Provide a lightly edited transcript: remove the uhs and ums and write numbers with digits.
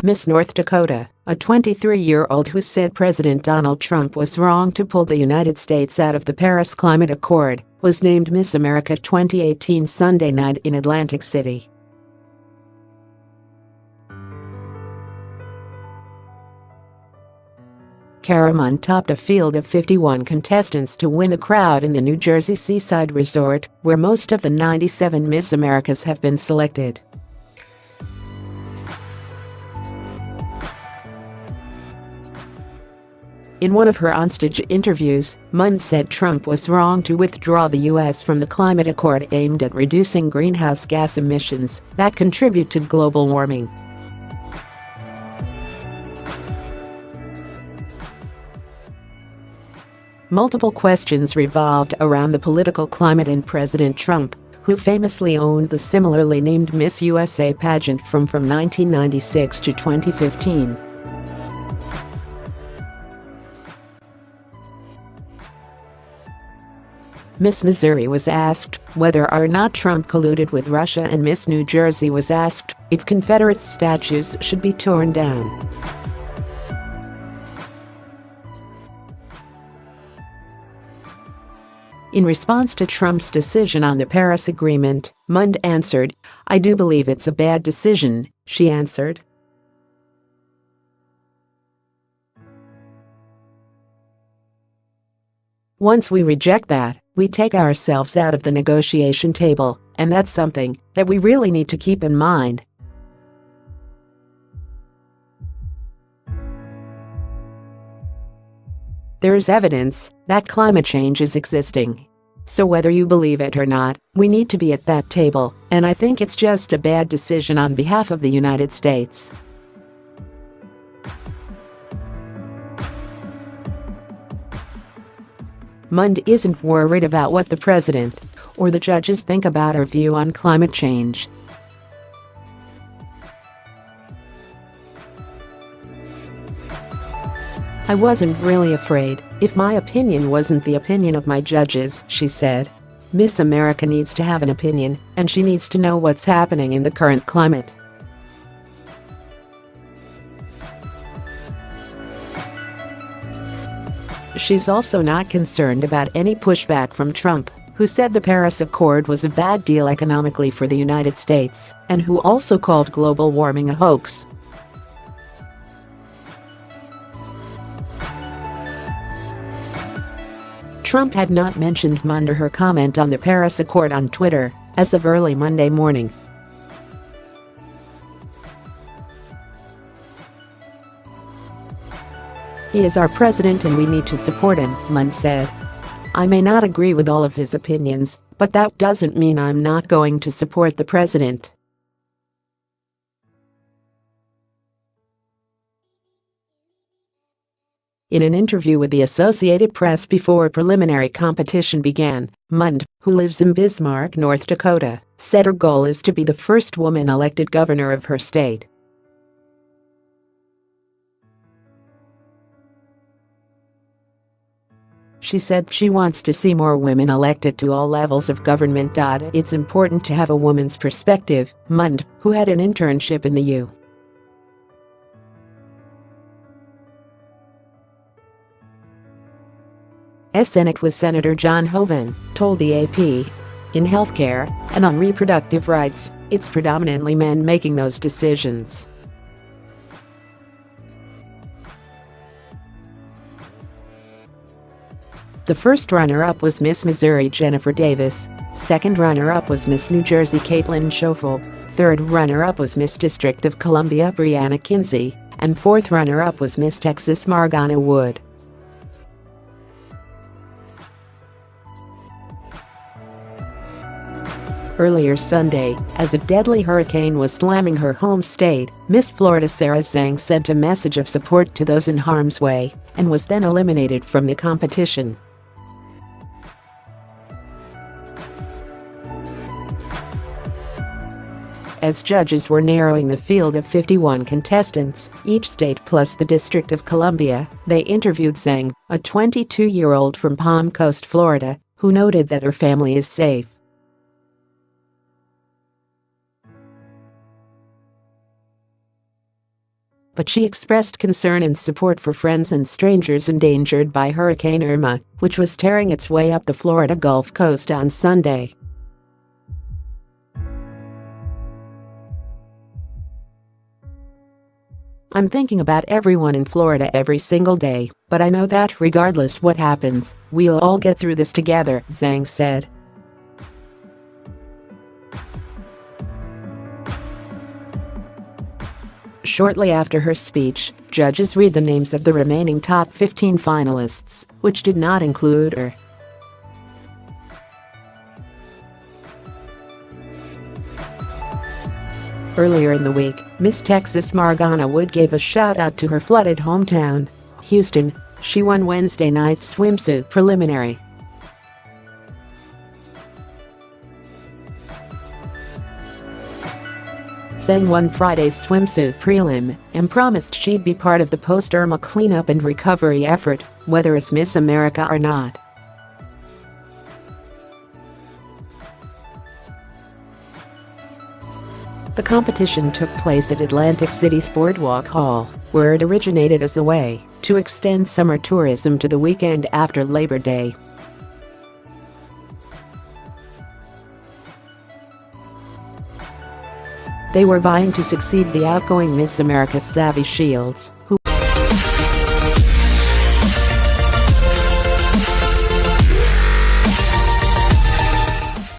Miss North Dakota, a 23-year-old who said President Donald Trump was wrong to pull the United States out of the Paris Climate Accord, was named Miss America 2018 Sunday night in Atlantic City. Cara Mund topped a field of 51 contestants to win a crowd in the New Jersey seaside resort, where most of the 97 Miss Americas have been selected. In one of her onstage interviews, Mund said Trump was wrong to withdraw the U.S. from the climate accord aimed at reducing greenhouse gas emissions that contribute to global warming. Multiple questions revolved around the political climate and President Trump, who famously owned the similarly named Miss USA pageant from 1996 to 2015. Miss Missouri was asked whether or not Trump colluded with Russia, and Miss New Jersey was asked if Confederate statues should be torn down. In response to Trump's decision on the Paris Agreement, Mund answered, "I do believe it's a bad decision," she answered. "Once we reject that, we take ourselves out of the negotiation table, and that's something that we really need to keep in mind." There is evidence that climate change is existing. So whether you believe it or not, we need to be at that table, and I think it's just a bad decision on behalf of the United States. Mund isn't worried about what the president or the judges think about her view on climate change. "I wasn't really afraid if my opinion wasn't the opinion of my judges," she said. "Miss America needs to have an opinion, and she needs to know what's happening in the current climate." She's also not concerned about any pushback from Trump, who said the Paris Accord was a bad deal economically for the United States, and who also called global warming a hoax. Trump had not mentioned Mund or her comment on the Paris Accord on Twitter as of early Monday morning. "He is our president and we need to support him," Mund said. "I may not agree with all of his opinions, but that doesn't mean I'm not going to support the president." In an interview with the Associated Press before preliminary competition began, Mund, who lives in Bismarck, North Dakota, said her goal is to be the first woman elected governor of her state. She said she wants to see more women elected to all levels of government. "It's important to have a woman's perspective," Mund, who had an internship in the U.S. Senate with Senator John Hoeven, told the AP. "In healthcare and on reproductive rights, it's predominantly men making those decisions." The first runner-up was Miss Missouri Jennifer Davis, second runner-up was Miss New Jersey Caitlin Schofield, third runner-up was Miss District of Columbia Brianna Kinsey, and fourth runner-up was Miss Texas Margana Wood. Earlier Sunday, as a deadly hurricane was slamming her home state, Miss Florida Sarah Zhang sent a message of support to those in harm's way and was then eliminated from the competition. As judges were narrowing the field of 51 contestants, each state plus the District of Columbia, they interviewed Zhang, a 22-year-old from Palm Coast, Florida, who noted that her family is safe. but she expressed concern and support for friends and strangers endangered by Hurricane Irma, which was tearing its way up the Florida Gulf Coast on Sunday. "I'm thinking about everyone in Florida every single day, but I know that regardless what happens, we'll all get through this together," Zhang said. Shortly after her speech, judges read the names of the remaining top 15 finalists, which did not include her. Earlier in the week, Miss Texas Morgana Wood gave a shout-out to her flooded hometown, Houston. She won Wednesday night's swimsuit preliminary. Zhang won Friday's swimsuit prelim and promised she'd be part of the post-Irma cleanup and recovery effort, whether as Miss America or not. The competition took place at Atlantic City's Boardwalk Hall, where it originated as a way to extend summer tourism to the weekend after Labor Day. They were vying to succeed the outgoing Miss America Savvy Shields, who